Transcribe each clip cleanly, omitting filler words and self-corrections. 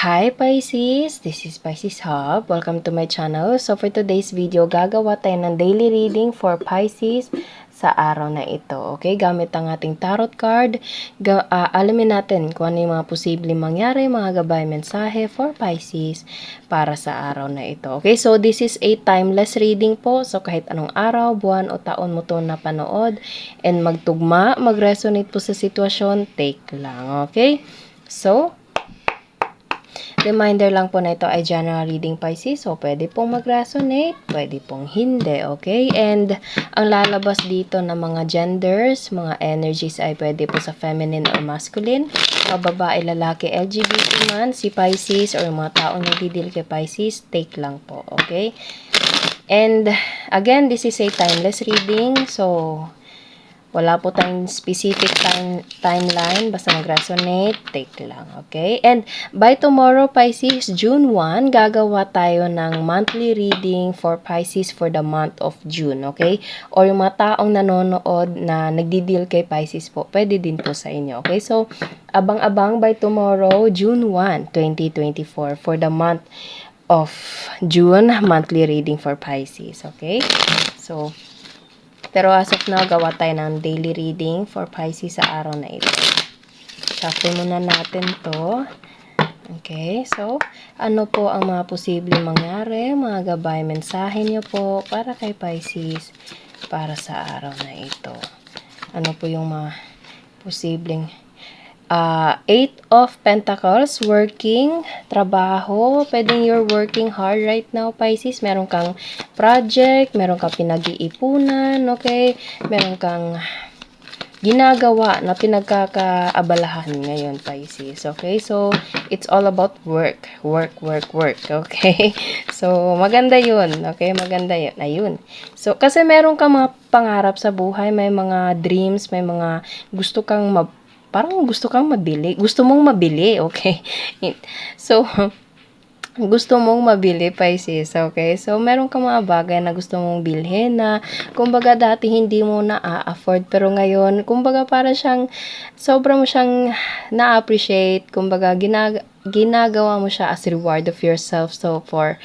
Hi Pisces, this is Pisces Hub. Welcome to my channel. So for today's video, gagawa tayo ng daily reading for Pisces sa araw na ito. Okay, gamit ang ating tarot card. Alamin natin kung ano yung mga posibleng mangyari, mga gabay mensahe for Pisces para sa araw na ito. Okay, so this is a timeless reading po. So kahit anong araw, buwan o taon mo to napanood and magtugma, mag-resonate po sa sitwasyon, take lang. Okay, so reminder lang po na ito ay general reading Pisces. So, pwede pong mag-resonate, pwede pong hindi, okay? And, ang lalabas dito ng mga genders, mga energies ay pwede po sa feminine or masculine. Babae, lalaki, LGBT man, si Pisces or mga taong nagdidil kay Pisces, take lang po, okay? And, again, this is a timeless reading. So, wala po tayong specific timeline. Basta mag-resonate, take lang. Okay? And by tomorrow, Pisces, June 1, gagawa tayo ng monthly reading for Pisces for the month of June. Okay? Or yung mga taong nanonood na nagdi-deal kay Pisces po, pwede din po sa inyo. Okay? So, abang-abang by tomorrow, June 1, 2024 for the month of June, monthly reading for Pisces. Okay? So, pero as of now, gawa tayo ng daily reading for Pisces sa araw na ito. Shuffle muna natin to. Okay, so, ano po ang mga posibleng mangyari, mga gabay, mensahe nyo po para kay Pisces para sa araw na ito. Ano po yung mga posibleng Eight of Pentacles, working, trabaho. Pwedeng you're working hard right now, Pisces. Meron kang project, meron kang pinag-iipunan, okay? Meron kang ginagawa na pinagkakaabalahan ngayon, Pisces. Okay? So, it's all about work. Work, okay? So, maganda yun. Okay? Maganda yun. Ayun. So, kasi meron kang mga pangarap sa buhay, may mga dreams, may mga gusto kang parang gusto kang mabili. Gusto mong mabili, okay? So, gusto mong mabili, Pisces, okay? So, meron kang mga bagay na gusto mong bilhin na, kumbaga dati hindi mo na-afford, pero ngayon, kumbaga para siyang, sobra mo siyang na-appreciate, kumbaga ginagawa mo siya as reward of yourself, so for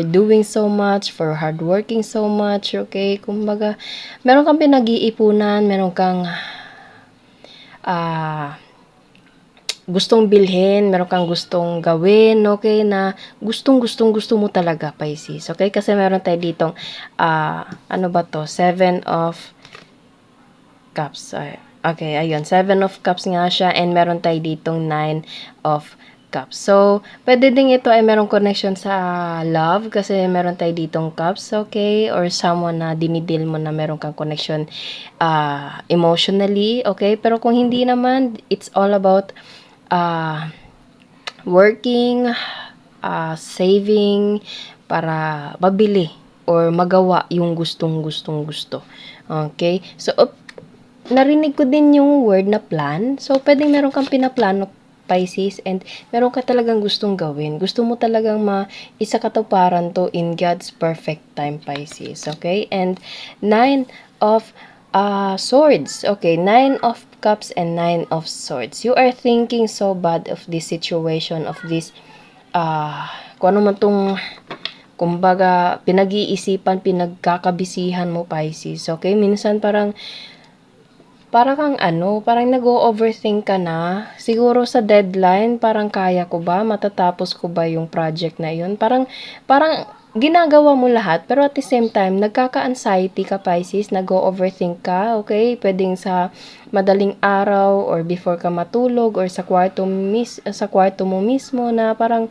doing so much, for hard working so much, okay? Kumbaga, meron kang pinag-iipunan, meron kang gustong bilhin, meron kang gustong gawin, okay, na gusto mo talaga, Pisces, okay? Kasi meron tayo ditong, ano ba to? 7 of Cups. Okay, ayun. 7 of Cups nga siya, and meron tayo ditong 9 of Cups. So, pwede din ito ay merong connection sa love, kasi meron tayo ditong Cups, okay? Or someone na dinidil mo na meron kang connection emotionally, okay? Pero kung hindi naman, it's all about working, saving, para mabili or magawa yung gusto. Okay? So, narinig ko din yung word na plan. So, pwedeng meron kang pinaplano, Pisces, and meron ka talagang gustong gawin. Gusto mo talagang isa katuparan to in God's perfect time, Pisces. Okay? And 9 of Swords. Okay, 9 of Cups and 9 of Swords. You are thinking so bad of this situation, of this, kung ano man tong, kumbaga, pinag-iisipan, pinagkakabisihan mo, Pisces. Okay, minsan parang kang parang nag-o-overthink ka na. Siguro sa deadline, parang kaya ko ba? Matatapos ko ba yung project na yun? Parang ginagawa mo lahat, pero at the same time, nagkaka-anxiety ka, Pisces, nag-o-overthink ka, okay? Pwedeng sa madaling araw, or before ka matulog, or sa kwarto mo mismo, na parang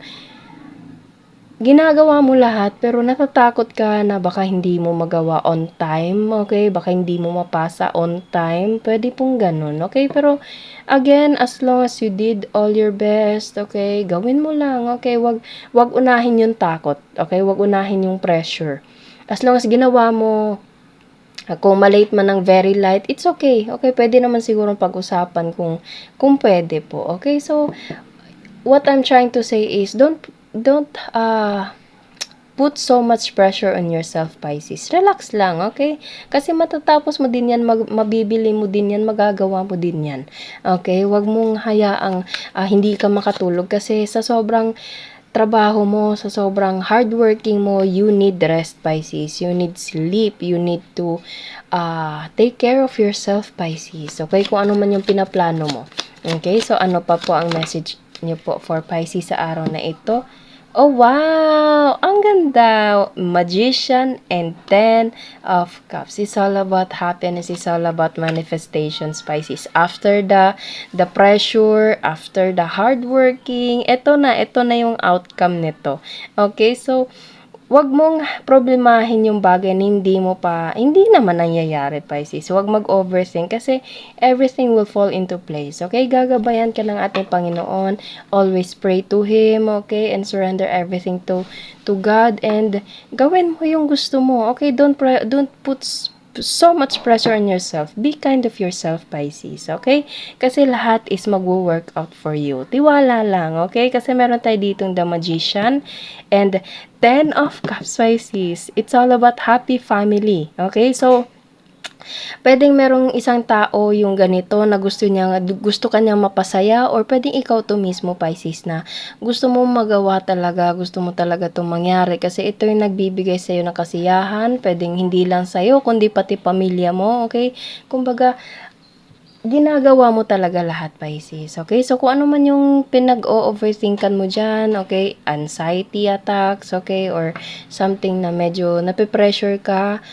ginagawa mo lahat, pero natatakot ka na baka hindi mo magawa on time, okay? Baka hindi mo mapasa on time. Pwede pong ganun, okay? Pero, again, as long as you did all your best, okay? Gawin mo lang, okay? Wag unahin yung takot, okay? Wag unahin yung pressure. As long as ginawa mo, kung malate man ng very light, it's okay. Okay, pwede naman siguro pag-usapan kung pwede po. Okay, so, what I'm trying to say is, don't put so much pressure on yourself, Pisces. Relax lang, okay? Kasi matatapos mo din yan, mabibili mo din yan, magagawa mo din yan. Okay? Huwag mong hayaang hindi ka makatulog kasi sa sobrang trabaho mo, sa sobrang hardworking mo, you need rest, Pisces. You need sleep. You need to take care of yourself, Pisces. Okay? Kung ano man yung pinaplano mo. Okay? So, ano pa po ang message niyo po for Pisces sa araw na ito? Oh, wow! Ang ganda! Magician and 10 of Cups. It's all about happiness. It's all about manifestation, Pisces. After the pressure, after the hardworking, ito na yung outcome nito. Okay, so, wag mong problemahin yung bagay na hindi naman nangyayari, Pisces. Wag mag-overthink kasi everything will fall into place. Okay? Gagabayan ka ng ating Panginoon. Always pray to Him, okay? And surrender everything to God and gawin mo yung gusto mo. Okay? Don't put so much pressure on yourself. Be kind of yourself, Pisces. Okay? Kasi lahat is mag-work out for you. Tiwala lang. Okay? Kasi meron tayo ditong the Magician and 10 of Cups, Pisces. It's all about happy family. Okay? So, pwedeng merong isang tao yung ganito na gusto kanyang mapasaya or pwedeng ikaw to mismo, Pisces, na gusto mo magawa talaga, gusto mo talaga itong mangyari kasi ito yung nagbibigay sa'yo ng kasiyahan, pwedeng hindi lang sa'yo kundi pati pamilya mo, okay? Kumbaga, ginagawa mo talaga lahat, Pisces. Okay? So, kung ano man yung pinag-o-overthinkan mo dyan, okay? Anxiety attacks, okay? Or something na medyo nape-pressure ka,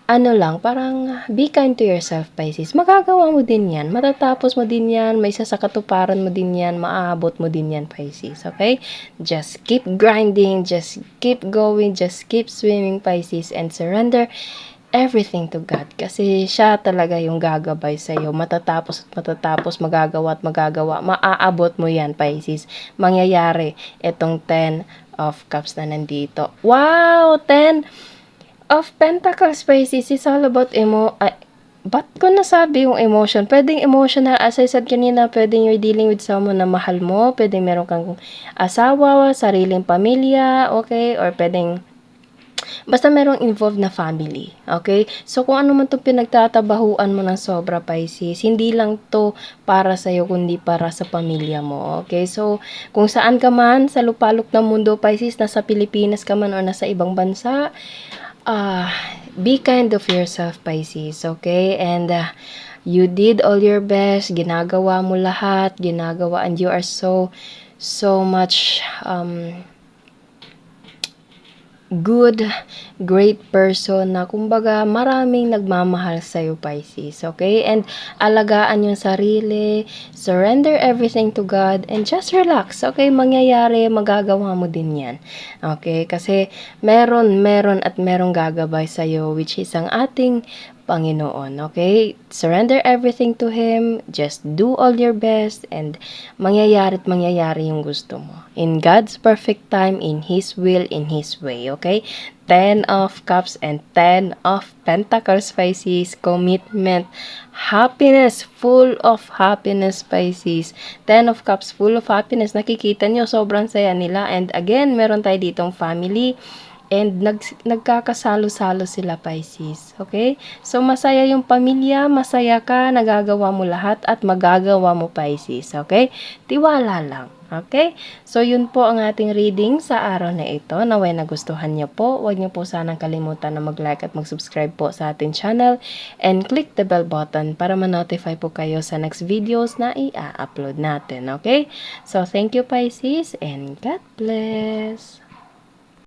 ano lang, parang be kind to yourself, Pisces. Magagawa mo din yan. Matatapos mo din yan. May sasakatuparan mo din yan. Maaabot mo din yan, Pisces. Okay? Just keep grinding. Just keep going. Just keep swimming, Pisces. And surrender everything to God. Kasi siya talaga yung gagabay sa'yo. Matatapos at matatapos, magagawa at magagawa. Maaabot mo yan, Pisces. Mangyayari itong 10 of Cups na nandito. Wow! 10 of Pentacles, Pisces, is all about ba't ko nasabi yung emotion? Pwedeng emotional, as I said kanina, pwedeng you're dealing with someone na mahal mo, pwedeng meron kang asawa, sariling pamilya, okay? Or pwedeng, basta merong involved na family, okay? So, kung ano man itong pinagtatabahuan mo ng sobra, Pisces, hindi lang to para sa'yo, kundi para sa pamilya mo, okay? So, kung saan ka man, sa lupalok ng mundo, Pisces, nasa Pilipinas ka man o nasa ibang bansa, be kind of yourself, Pisces, okay? And you did all your best, ginagawa mo lahat, and you are so much good, great person na kumbaga maraming nagmamahal sa'yo, Pisces, okay? And alagaan yung sarili, surrender everything to God, and just relax, okay? Mangyayari, magagawa mo din yan, okay? Kasi merong gagabay sa'yo, which is ang ating Panginoon, okay? Surrender everything to Him, just do all your best, and mangyayari yung gusto mo. In God's perfect time, in His will, in His way, okay? 10 of Cups and 10 of Pentacles, Pisces, commitment, happiness, full of happiness, Pisces. 10 of Cups, full of happiness. Nakikita nyo, sobrang saya nila. And again, meron tayo ditong family. And nagkakasalo-salo sila, Pisces. Okay? So, masaya yung pamilya, masaya ka, nagagawa mo lahat, at magagawa mo, Pisces. Okay? Tiwala lang. Okay? So, yun po ang ating reading sa araw na ito. Naway nagustuhan niyo po. Huwag niyo po sanang kalimutan na mag-like at mag-subscribe po sa ating channel. And click the bell button para ma-notify po kayo sa next videos na i-upload natin. Okay? So, thank you, Pisces, and God bless!